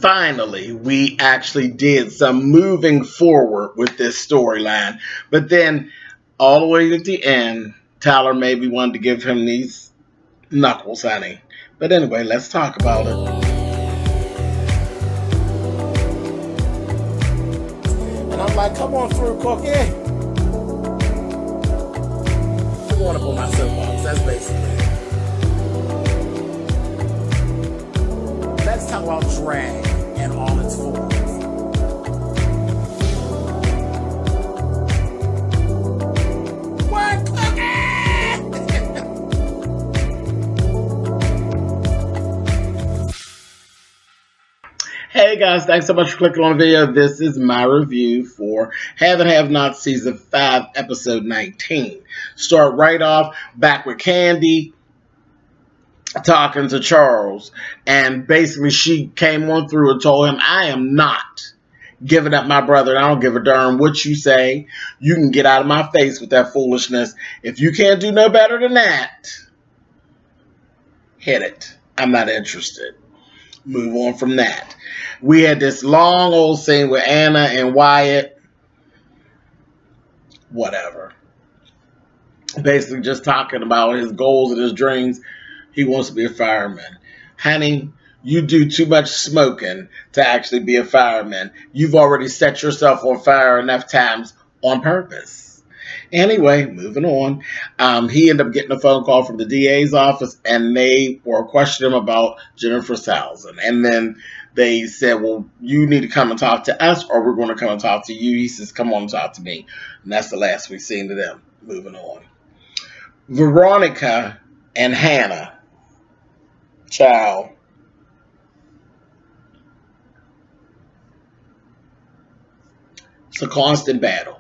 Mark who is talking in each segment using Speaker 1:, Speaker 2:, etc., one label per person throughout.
Speaker 1: finally, we actually did some moving forward with this storyline. But then, all the way at the end, Tyler maybe wanted to give him these knuckles, honey. But anyway, let's talk about it.
Speaker 2: And I'm like, come on through, Cookie. I want to pull my soapbox. That's basically it. Let's talk about drag and all its forms. What, Cookie?
Speaker 1: Hey guys, thanks so much for clicking on the video. This is my review for Have and Have Not Season 5, Episode 19. Start right off back with Candy talking to Charles, and basically she came on through and told him, I am not giving up my brother. I don't give a darn what you say. You can get out of my face with that foolishness. If you can't do no better than that, hit it. I'm not interested. Move on from that. We had this long old scene with Anna and Wyatt. Whatever. Basically just talking about his goals and his dreams. He wants to be a fireman. Honey, you do too much smoking to actually be a fireman. You've already set yourself on fire enough times on purpose. Anyway, moving on. He ended up getting a phone call from the DA's office, and they were questioning him about Jennifer Salzman. And then they said, well, you need to come and talk to us, or we're going to come and talk to you. He says, come on and talk to me. And that's the last we've seen of them. Moving on. Veronica and Hannah. Child. It's a constant battle.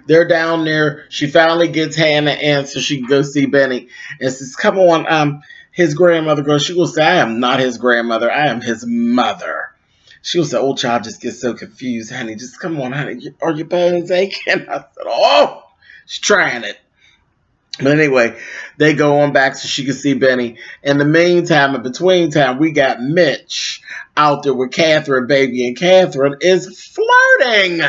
Speaker 1: They're down there. She finally gets Hannah in so she can go see Benny. And says, come on, his grandmother goes. She will say, I am not his grandmother. I am his mother. She will say, oh, child, just get so confused, honey. Just come on, honey. Are your bones aching? I said, oh, she's trying it. But anyway, they go on back so she can see Benny. In the meantime, in between time, we got Mitch out there with Catherine, baby. And Catherine is flirting.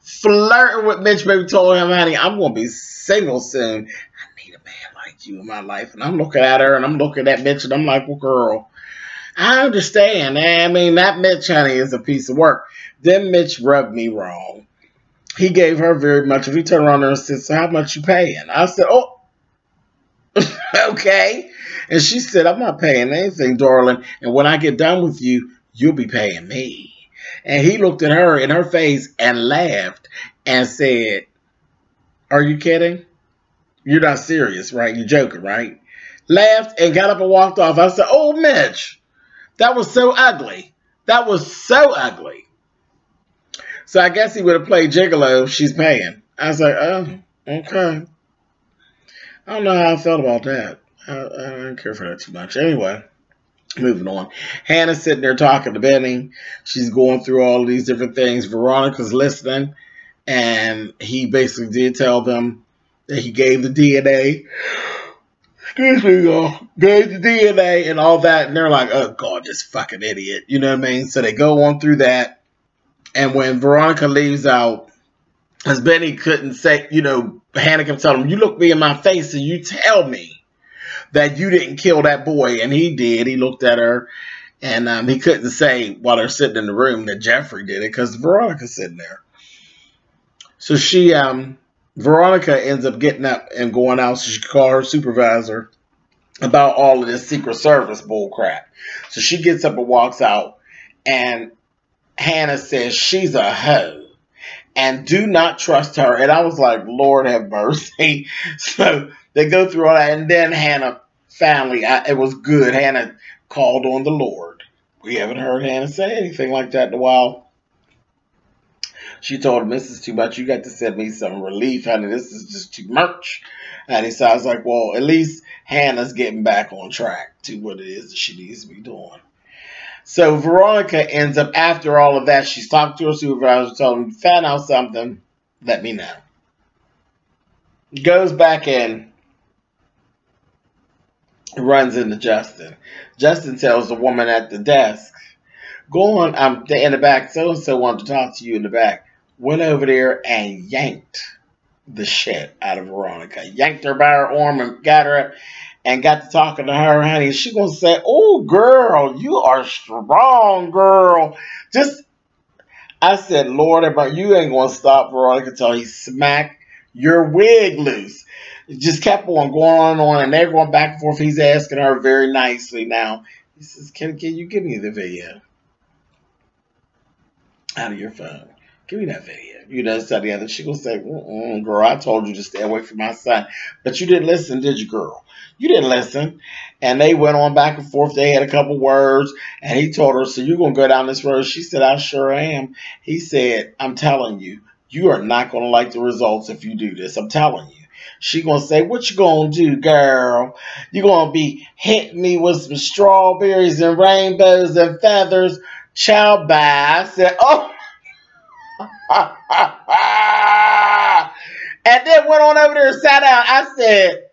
Speaker 1: Flirting with Mitch, baby. Told him, honey, I'm going to be single soon. I need a man like you in my life. And I'm looking at her and I'm looking at Mitch and I'm like, well, girl, I understand. I mean, that Mitch, honey, is a piece of work. Then Mitch rubbed me wrong. He gave her very much. If he turned around there and said, so how much you paying? I said, oh, okay. And she said, I'm not paying anything, darling. And when I get done with you, you'll be paying me. And he looked at her in her face and laughed and said, are you kidding? You're not serious, right? You're joking, right? Laughed and got up and walked off. I said, oh, Mitch, that was so ugly. That was so ugly. So I guess he would have played Gigolo if she's paying. I was like, oh, okay. I don't know how I felt about that. I don't care for that too much. Anyway, moving on. Hannah's sitting there talking to Benny. She's going through all of these different things. Veronica's listening. And he basically did tell them that he gave the DNA. Excuse me, y'all. Gave the DNA and all that. And they're like, oh, God, this fucking idiot. You know what I mean? So they go on through that. And when Veronica leaves out, as Benny couldn't say, you know, Hannah kept telling him, you look me in my face and you tell me that you didn't kill that boy. And he did. He looked at her and he couldn't say while they're sitting in the room that Jeffrey did it because Veronica's sitting there. So she, Veronica ends up getting up and going out so she could call her supervisor about all of this Secret Service bull crap. So she gets up and walks out and Hannah says she's a hoe and do not trust her. And I was like, Lord have mercy. So they go through all that. And then Hannah finally, it was good. Hannah called on the Lord. We haven't heard Hannah say anything like that in a while. She told him, this is too much. You got to send me some relief, honey. This is just too much. And so I was like, well, at least Hannah's getting back on track to what it is that she needs to be doing. So Veronica ends up, after all of that, she's talked to her supervisor, told him, found out something, let me know. Goes back in, runs into Justin. Justin tells the woman at the desk, Go on, I'm in the back. So and so wanted to talk to you in the back. Went over there and yanked the shit out of Veronica. Yanked her by her arm and got her up and got to talking to her, honey. She gonna say, "Oh, girl, you are strong, girl." Just, I said, Lord, you ain't gonna stop Veronica till he smacked your wig loose. It just kept on going on, and they're going back and forth. He's asking her very nicely now. He says, can you give me the video out of your phone? Give me that video. You know, so the other. She gonna say, girl, I told you to stay away from my son. But you didn't listen, did you, girl? You didn't listen. And they went on back and forth. They had a couple words. And he told her, so you're going to go down this road? She said, I sure am. He said, I'm telling you, you are not going to like the results if you do this. I'm telling you. She going to say, what you going to do, girl? You going to be hitting me with some strawberries and rainbows and feathers? Ciao, bye. I said, oh. And then went on over there and sat down. I said,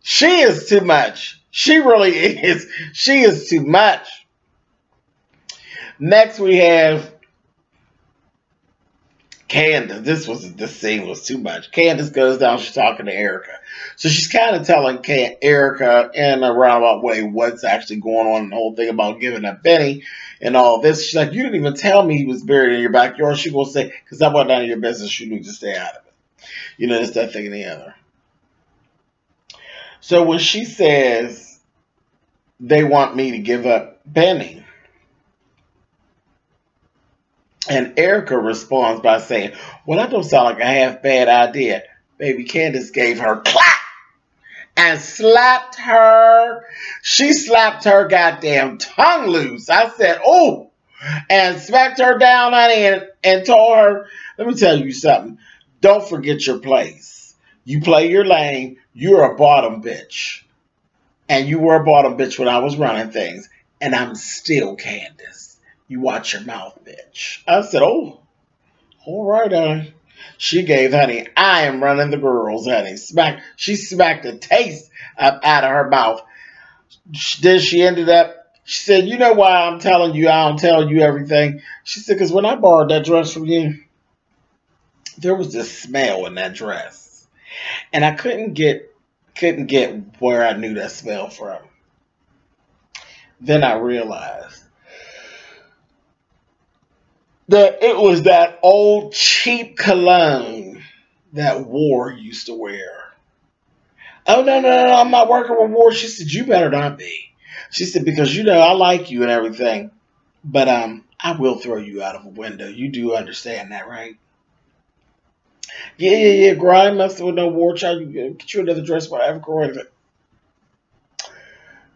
Speaker 1: she is too much. She really is. She is too much. Next we have Candace. This scene was too much. Candace goes down. She's talking to Erica. So she's kind of telling Erica in a roundabout way what's actually going on, and the whole thing about giving up Benny and all this. She's like, you didn't even tell me he was buried in your backyard. She will say, because that wasn't none of your business. You need to stay out of it. You know, it's that thing and the other. So when she says they want me to give up Benny, and Erica responds by saying, well, that don't sound like a half bad idea. Baby, Candace gave her clap and slapped her. She slapped her goddamn tongue loose. I said, oh, and smacked her down, honey, and told her, let me tell you something. Don't forget your place. You play your lane. You're a bottom bitch. And you were a bottom bitch when I was running things. And I'm still Candace. You watch your mouth, bitch. I said, oh, all right, honey. She gave, honey, I am running the girls, honey. She smacked the taste out of her mouth. Then she ended up, she said, you know why I'm telling you I don't tell you everything? She said, because when I borrowed that dress from you, there was this smell in that dress. And I couldn't get where I knew that smell from. Then I realized that it was that old cheap cologne that War used to wear. Oh, no, I'm not working with War. She said, you better not be. She said, because, you know, I like you and everything, but I will throw you out of a window. You do understand that, right? Yeah, girl, I must with no War child. You get you another dress, whatever, girl.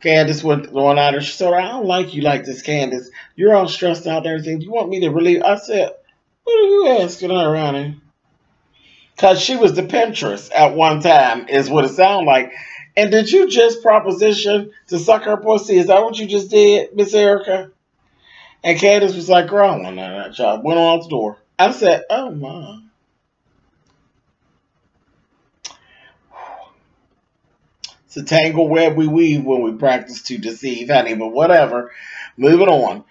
Speaker 1: Candace went on out there. She said, I don't like you like this, Candace. You're all stressed out and everything. Do you want me to relieve? I said, what are you asking her, honey? Because she was the Pinterest at one time, is what it sounded like. And did you just proposition to suck her pussy? Is that what you just did, Miss Erica? And Candace was like, girl, I don't want none of that, child. Went on out the door. I said, oh, my. It's a tangle web we weave when we practice to deceive, honey, but whatever. Moving on.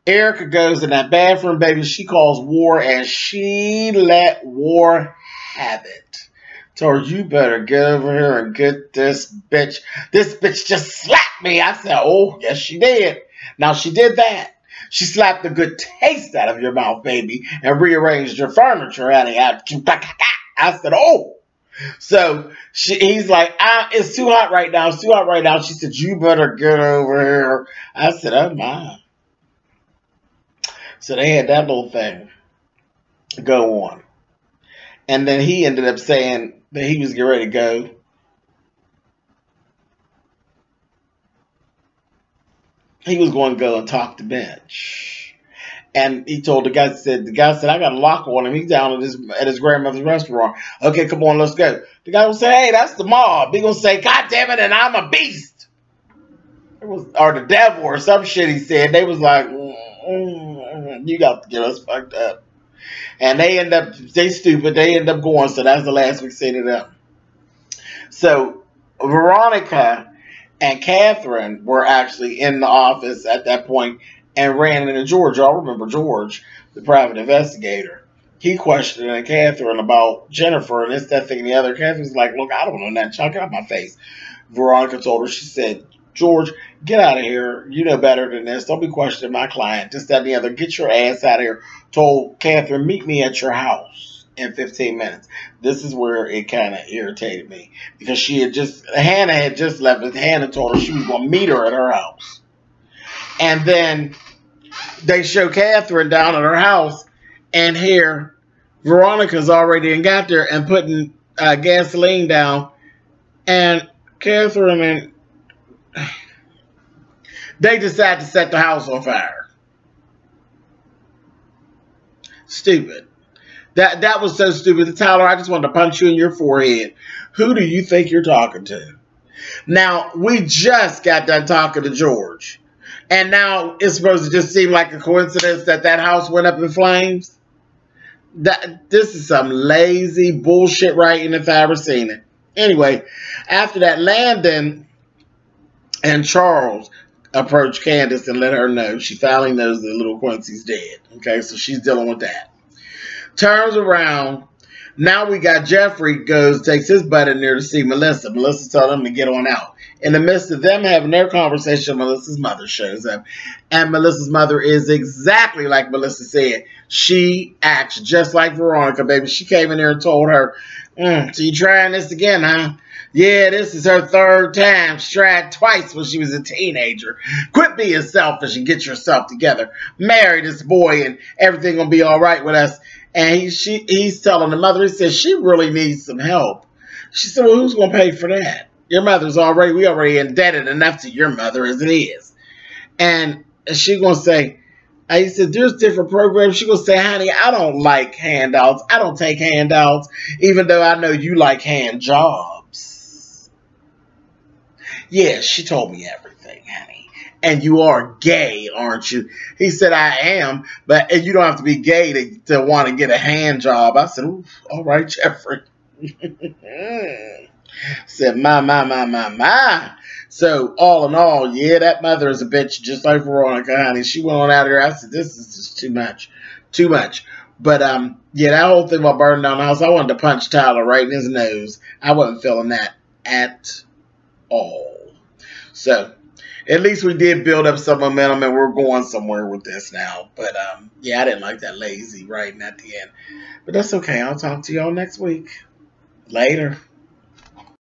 Speaker 1: Erica goes in that bathroom, baby. She calls War, and she let War have it. Told her, you better get over here and get this bitch. This bitch just slapped me. I said, oh, yes, she did. Now, she did that. She slapped the good taste out of your mouth, baby, and rearranged your furniture, honey. I said, oh. So he's like, it's too hot right now. It's too hot right now. She said, you better get over here. I said, oh, my. So they had that little thing go on. And then he ended up saying that he was getting ready to go. He was going to go and talk to Bench. And he told the guy said, I got a lock on him. He's down at his grandmother's restaurant. Okay, come on, let's go. The guy will say, hey, that's the mob. He gonna say, God damn it, and I'm a beast. Or the devil or some shit he said. They was like, you got to get us fucked up. And they stupid. They end up going. So that's the last we seen of them. So Veronica and Catherine were actually in the office at that point. and ran into George. Y'all remember George, the private investigator. He questioned Catherine about Jennifer and this, that, thing, and the other. Catherine's like, look, I don't know nothing. Chuck, get out of my face. Veronica told her, she said, George, get out of here. You know better than this. Don't be questioning my client. This, that, and the other. Get your ass out of here. Told Catherine, meet me at your house in 15 minutes. This is where it kind of irritated me. Because Hannah had just left. And Hannah told her she was going to meet her at her house. And then they show Catherine down at her house. And here, Veronica's already got there and putting gasoline down. And Catherine and they decide to set the house on fire. Stupid. That was so stupid. Tyler, I just wanted to punch you in your forehead. Who do you think you're talking to? Now, we just got done talking to George. And now it's supposed to just seem like a coincidence that house went up in flames? This is some lazy bullshit writing if I ever seen it. Anyway, after that, Landon and Charles approached Candace and let her know. She finally knows that little Quincy's dead. Okay, so she's dealing with that. Turns around. Now we got Jeffrey takes his butt in there to see Melissa. Melissa told him to get on out. In the midst of them having their conversation, Melissa's mother shows up. And Melissa's mother is exactly like Melissa said. She acts just like Veronica, baby. She came in there and told her, so you trying this again, huh? Yeah, this is her third time. She tried twice when she was a teenager. Quit being selfish and get yourself together. Marry this boy and everything will be all right with us. And he's telling the mother, he says, she really needs some help. She said, well, who's going to pay for that? Your mother's we already indebted enough to your mother as it is. And she going to say, he said, there's different programs. She going to say, honey, I don't like handouts. I don't take handouts, even though I know you like hand jobs. Yeah, she told me everything, honey. And you are gay, aren't you? He said, I am, but you don't have to be gay to want to get a hand job. I said, ooh, all right, Jeffrey. Said, my. So, all in all, yeah, that mother is a bitch, just like Veronica, honey. She went on out here. I said, this is just too much. Too much. But, yeah, that whole thing about burning down the house, I wanted to punch Tyler right in his nose. I wasn't feeling that at all. So, at least we did build up some momentum, and we're going somewhere with this now. But, yeah, I didn't like that lazy writing at the end. But that's okay. I'll talk to y'all next week. Later.